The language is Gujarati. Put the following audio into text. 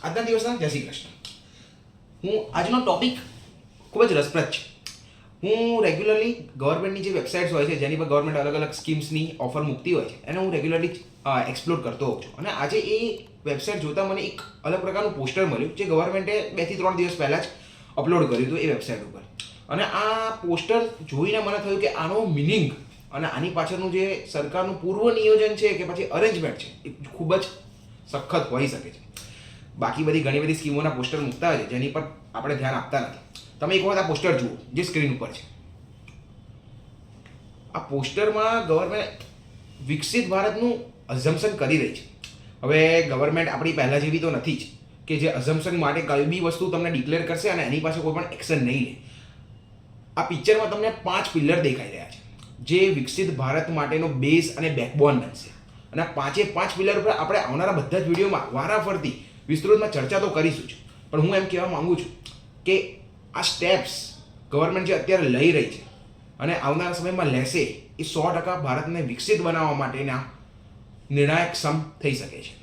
આજના દિવસના જય શ્રી કૃષ્ણ. આજનો ટોપિક ખૂબ જ રસપ્રદ છે. હું રેગ્યુલરલી ગવર્મેન્ટની જે વેબસાઇટ્સ હોય છે જેની પર ગવર્મેન્ટ અલગ અલગ સ્કીમ્સની ઓફર મૂકતી હોય છે એને હું રેગ્યુલરલી એક્સપ્લોર કરતો હોઉં છું. અને આજે એ વેબસાઇટ જોતાં મને એક અલગ પ્રકારનું પોસ્ટર મળ્યું જે ગવર્મેન્ટે 2 થી 3 દિવસ પહેલાં જ અપલોડ કર્યું હતું એ વેબસાઇટ ઉપર. અને આ પોસ્ટર જોઈને મને થયું કે આનો મિનિંગ અને આની પાછળનું જે સરકારનું પૂર્વ નિયોજન છે કે પછી અરેન્જમેન્ટ છે એ ખૂબ જ સખત હોઈ શકે છે. બાકી બધી ઘણી બધી સ્કીમોના પોસ્ટર મૂકતા હોય છે જેની પર આપણે ધ્યાન આપતા નથી. તમે એક વખત આ પોસ્ટર જુઓ જે સ્ક્રીન ઉપર છે. આ પોસ્ટરમાં ગવર્મેન્ટ વિકસિત ભારતનું અઝમ્પશન કરી રહી છે. હવે ગવર્મેન્ટ આપણી પહેલાં જેવી તો નથી જ કે જે અઝમ્પશન માટે કઈ બી વસ્તુ તમને ડિક્લેર કરશે અને એની પાસે કોઈ પણ એક્શન નહીં લે. આ પિક્ચરમાં તમને 5 પિલર દેખાઈ રહ્યા છે જે વિકસિત ભારત માટેનો બેઝ અને બેકબોન બનશે. અને આ 5 પિલર ઉપર આપણે આવનારા બધા જ વિડીયોમાં વારાફરતી વિસ્તૃતમાં ચર્ચા તો કરીશું જ. પણ હું એમ કહેવા માંગુ છું કે આ સ્ટેપ્સ ગવર્મેન્ટ જે અત્યારે લઈ રહી છે અને આવનારા સમયમાં લેશે એ 100% ભારતને વિકસિત બનાવવા માટેના નિર્ણાયક સમ થઈ શકે છે.